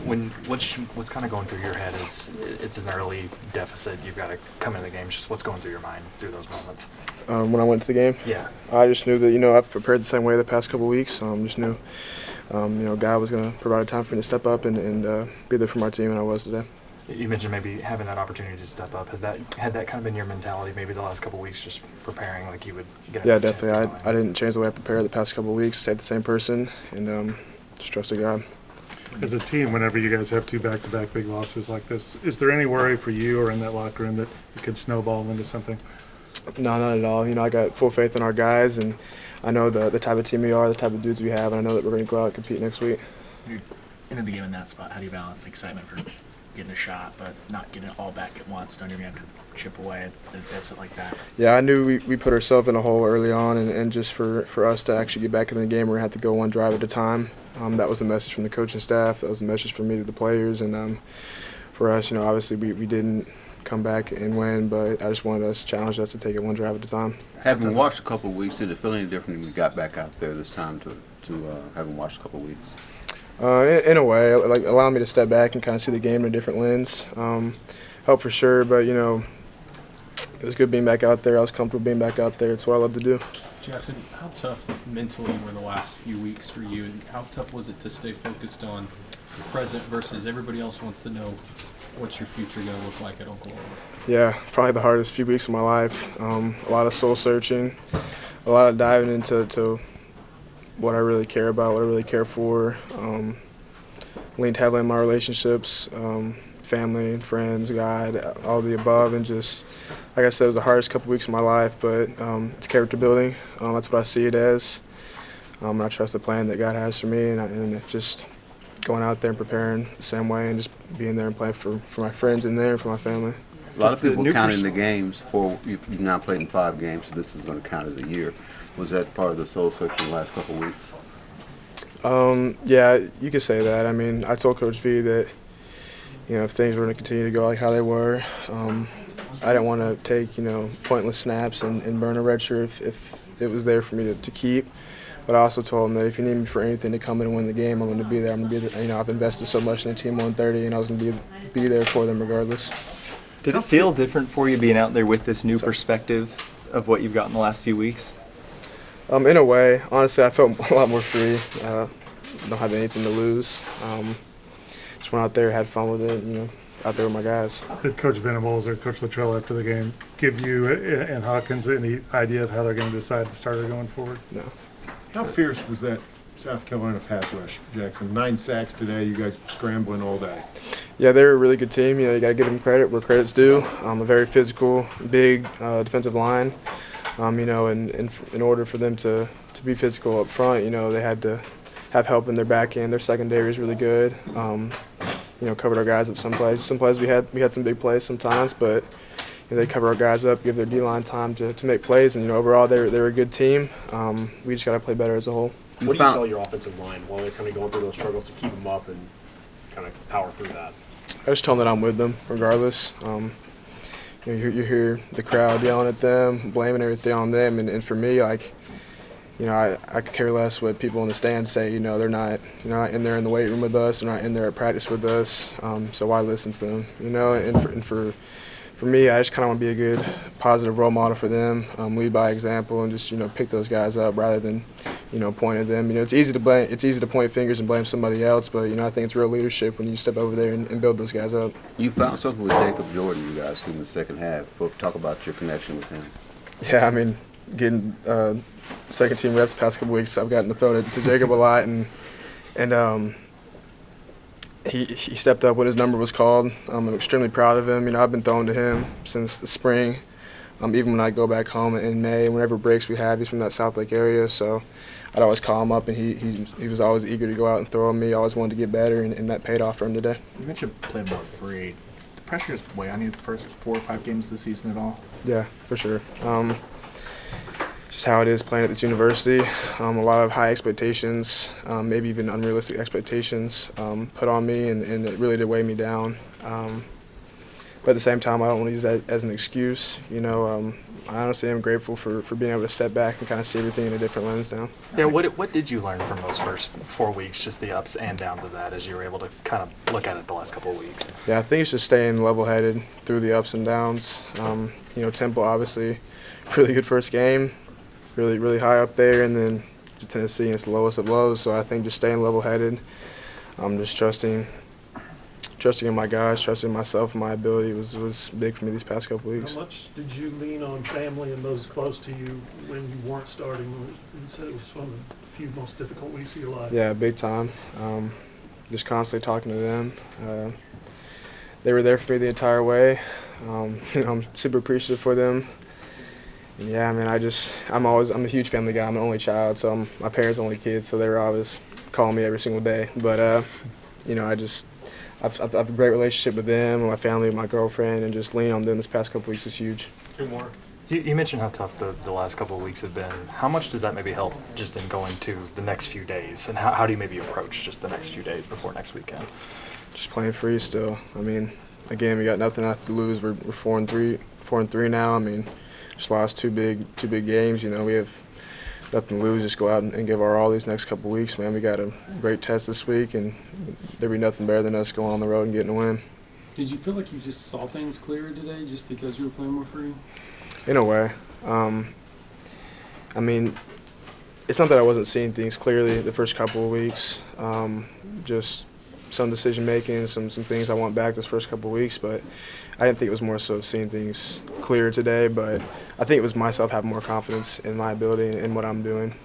What's kind of going through your head is it's an early deficit. You've got to come into the game. Just what's going through your mind through those moments? When I went to the game, Yeah. I just knew that I've prepared the same way the past couple of weeks. Just knew God was going to provide a time for me to step up and be there for my team, and I was today. You mentioned maybe having that opportunity to step up. Had that kind of been your mentality maybe the last couple of weeks, just preparing like you would get? Yeah, definitely. I didn't change the way I prepared the past couple of weeks. Stayed the same person and just trusted God. As a team, whenever you guys have two back-to-back big losses like this, is there any worry for you or in that locker room that it could snowball into something? No, not at all. I got full faith in our guys, and I know the type of team we are, the type of dudes we have, and I know that we're going to go out and compete next week. You're into the game in that spot. How do you balance excitement for getting a shot, but not getting it all back at once? Don't you have to chip away at a deficit like that? Yeah, I knew we put ourselves in a hole early on, and just for us to actually get back in the game, we're going to have to go one drive at a time. That was the message from the coaching staff. That was the message from me to the players. And for us, obviously we didn't come back and win, but I just wanted us to challenge us to take it one drive at a time. Having watched a couple of weeks, did it feel any different when we got back out there this time to having watched a couple of weeks? In a way, like allowing me to step back and kind of see the game in a different lens. Helped for sure, but it was good being back out there. I was comfortable being back out there. It's what I love to do. Jackson, how tough mentally were the last few weeks for you, and how tough was it to stay focused on the present versus everybody else wants to know what's your future going to look like at Oklahoma? Yeah, probably the hardest few weeks of my life. A lot of soul searching, a lot of diving into what I really care about, what I really care for. Leaned heavily on my relationships, family, friends, God, all of the above, and just, like I said, it was the hardest couple weeks of my life, but it's character building. That's what I see it as. And I trust the plan that God has for me, and just going out there and preparing the same way and just being there and playing for my friends in there and for my family. A lot of people counting the games for you've now played in 5 games, so this is going to count as a year. Was that part of the soul searching the last couple of weeks? Yeah, you could say that. I mean, I told Coach V that if things were going to continue to go like how they were, I didn't want to take pointless snaps and burn a red shirt if it was there for me to keep. But I also told him that if you need me for anything to come in and win the game, I'm going to be there. I'm going to be there. I've invested so much in the team 130, and I was going to be there for them regardless. Did it feel different for you being out there with this new perspective of what you've got in the last few weeks? In a way, honestly, I felt a lot more free. Don't have anything to lose. Just went out there, had fun with it, out there with my guys. Did Coach Venables or Coach Luttrell after the game give you and Hawkins any idea of how they're going to decide the starter going forward? No. How fierce was that South Carolina pass rush, Jackson? 9 sacks today, you guys scrambling all day. Yeah, they're a really good team. You got to give them credit where credit's due. A very physical, big defensive line. In order for them to be physical up front, they had to have help in their back end. Their secondary is really good. Covered our guys up some plays. Some plays we had some big plays sometimes, but they cover our guys up, give their D-line time to make plays, and overall they're a good team. We just got to play better as a whole. What do you tell your offensive line while they're kind of going through those struggles to keep them up and kind of power through that? I just tell them that I'm with them regardless. You hear the crowd yelling at them, blaming everything on them, and for me, I could care less what people in the stands say. They're not in there in the weight room with us. They're not in there at practice with us. So why listen to them? And for me, I just kind of want to be a good, positive role model for them. Lead by example, and just pick those guys up rather than point at them. It's easy to blame. It's easy to point fingers and blame somebody else, but I think it's real leadership when you step over there and build those guys up. You found something with Jacob Jordan, you guys, in the second half. Talk about your connection with him. Yeah, I mean, getting second team reps the past couple weeks, I've gotten to throw to Jacob a lot, and he stepped up when his number was called. I'm extremely proud of him. I've been throwing to him since the spring. Even when I go back home in May, whenever breaks we have, he's from that South Lake area, so I'd always call him up, and he was always eager to go out and throw at me. Always wanted to get better, and that paid off for him today. You mentioned playing more free. The pressure is way on you the first 4 or 5 games of the season at all? Yeah, for sure. Just how it is playing at this university. A lot of high expectations, maybe even unrealistic expectations put on me, and it really did weigh me down. But at the same time, I don't want to use that as an excuse. You know, I honestly am grateful for being able to step back and kind of see everything in a different lens now. Yeah, what did you learn from those first 4 weeks, just the ups and downs of that, as you were able to kind of look at it the last couple of weeks? Yeah, I think it's just staying level-headed through the ups and downs. You know, Temple obviously really good first game, really high up there, and then to Tennessee, it's the lowest of lows. So I think just staying level-headed, just trusting in my guys, trusting myself and my ability was big for me these past couple weeks. How much did you lean on family and those close to you when you weren't starting? You said it was one of the few most difficult weeks of your life. Yeah, big time. Just constantly talking to them. They were there for me the entire way. You know, I'm super appreciative for them. And yeah, I mean, I'm a huge family guy. I'm an only child, so I'm my parents' only kid, so they were always calling me every single day. But you know, I've a great relationship with them, and my family, and my girlfriend, and just leaning on them this past couple weeks was huge. Two more. You mentioned how tough the last couple of weeks have been. How much does that maybe help just in going to the next few days? And how do you maybe approach just the next few days before next weekend? Just playing free still. I mean, again, we got nothing left to lose. We're 4-3 now. I mean, just lost two big games. You know, we have nothing to lose. Just go out and give our all these next couple of weeks, man. We got a great test this week, and there'd be nothing better than us going on the road and getting a win. Did you feel like you just saw things clearer today just because you were playing more free? In a way. I mean, it's not that I wasn't seeing things clearly the first couple of weeks. Just some decision making, some things I want back this first couple of weeks, but I didn't think it was more so seeing things clearer today. But I think it was myself having more confidence in my ability and in what I'm doing.